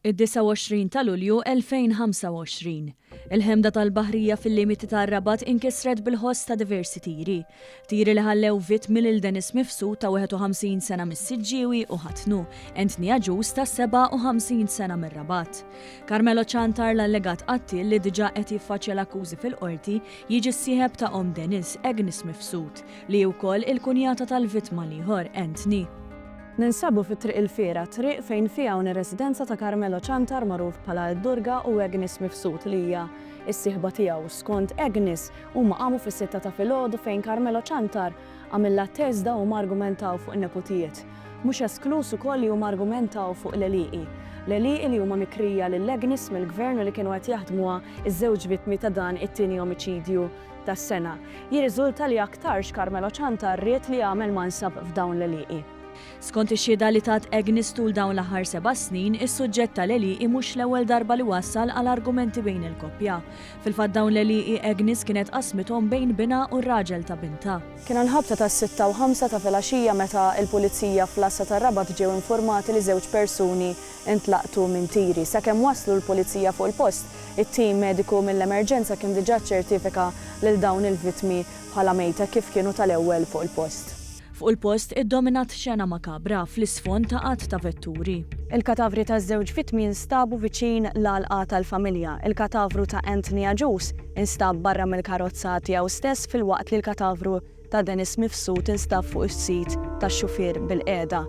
Id-29 ta' Lulju 2025. Il-ħemda tal-Baħrija fil-limiti tar-Rabat inkisret bil-ħoss ta' diversi tiri. Tiri li ħallew vittmi lil Mifsud ta' 51 sena mis-Siġġiewi u ħatnu, Mit-Tieni ta' 57 sena mir-Rabat. Carmelo Ciantar l-allegat qattil li diġà qed jiffaċċja l-akkużi fil-Qorti jiġi s-sieħeb ta' Denis Mifsud li wkoll il-kunjata tal-vittma ieħor Mit-Tieni. Ninsabu fit-triq il-fiera, triq fejn fiha hawn ir-residenza ta' Carmelo Ciantar magħruf bħala d-Durga u Mifsud li hija s-sieħba tiegħu. Skont huma qamu fis-sitta ta' filgħodu fejn Carmelo Ciantar għamilha teżda u argumentaw fuq in-nepotijiet. Mhux esklus ukoll li huma argumentaw fuq l-eliqi. L-eliqi li huma mikrija lil-Agnes mill-gvern li kienu qed jaħdmuha iż-żewġ vittmi ta' dan it-tieni omiċidju tas-sena. Jirriżulta li aktarx Carmelo Ciantar ried li jagħmel mansab f'dawn l-eliqi. Skont ix-xhieda li tat Agnes tul dawn l-aħħar 7 snin, is-suġġett tal-eliqi mhux l-ewwel darba li wassal għal argumenti bejn il-koppja. Fil-fatt dawn l-eliqi Agnes kienet qasmithom bejn binha u r-raġel ta' bintha. Kien nħabta tas-6 u 5 ta' filgħaxija meta l-Pulizija fl-Assa tar-Rabat ġew informati li żewġ persuni intlaqtu minn tiri. Sakemm waslu l-Pulizija fuq il-post, it-tim mediku mill-emerġenza kien diġà ċertifika lil dawn il-vittmi bħala mejta kif kienu tal-ewwel fuq il-post. Fuq il-post iddominat xena makabra fl-isfond ta' qatt ta' vetturi. Il-katavri ta' żewġ vittmi instabu viċin l-għalqa tal-familja. Il-katavru ta' Mit-Tieni instab barra mill-karozza tiegħu stess filwaqt li l-katavru ta' Mifsud instab fuq is-sit tax-xufier bil-qiegħda.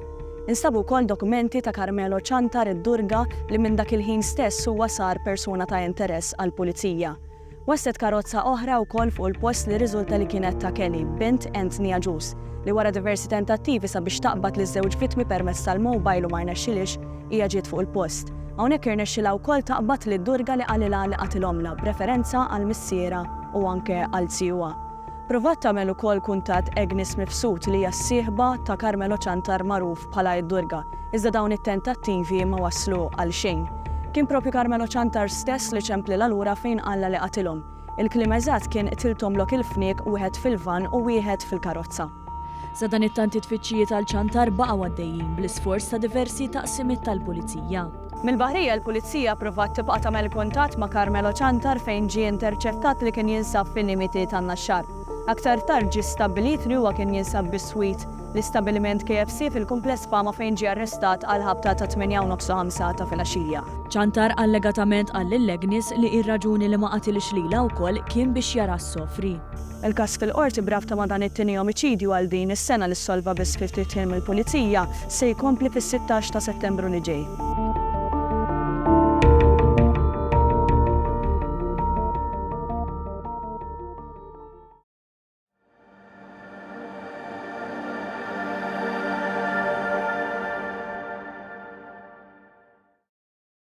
Instabu wkoll dokumenti ta' Carmelo Ciantar id-Durga li minn dak il-ħin stess huwa sar persuna ta' interess għall-Pulizija. Waslet karozza oħra wkoll fuq il-post li riżulta li kienet ta' Kelly, bint Mit-Tieni li wara diversi tentattivi sabiex taqbad li żewġ vittmi permezz tal-mowbajl u ma rnexxilix hija ġiet fuq il-post. Hawnhekk irnexxilha wkoll taqbad lid-Durga li qalilha li qatilhomla b'referenza għall missiera u anke għal tsiwa. Provat tagħmel ukoll kuntatt Mifsud li hija s-sieħba ta' Carmelo Ciantar magħruf bħala d-Durga, iżda dawn it-tentattivi ma waslu għal xejn. Kien propju Carmelo Ciantar stess li ċempli lura fejn qalla li qatilhom. Il-kliem eżatt kien qtilthom lok il-fniek wieħed fil-van u wieħed fil-karozza. Sa dan it-tanti tfittxijiet tal-Ciantar baqgħu għaddejjin bl-isforz ta' diversi taqsimiet tal-Pulizija. Mill-Baħrija l-Pulizija provat tibqa' tagħmel kuntatt ma' Carmelo Ciantar fejn ġie interċettat li kien jinsab fin-limiti tan-naxxar. Aktar tard ġie stabbilit li huwa kien jinsab bis-swit l-istabbiliment KFC fil-kumpless Fama fejn ġie arrestat għal ħabta ta' 8:05 ta' filgħaxija. Ciantar allegatament qal lill-Agnes li r-raġuni li ma qatilx lilha wkoll kien biex jara s-sofri. Il-każ fil-Qorti brabta ma' dan it-tieni omiċidju għal din is-sena li ssolva biss 50 mill-Pulizija se jkompli fis-16 ta' Settembru li ġej.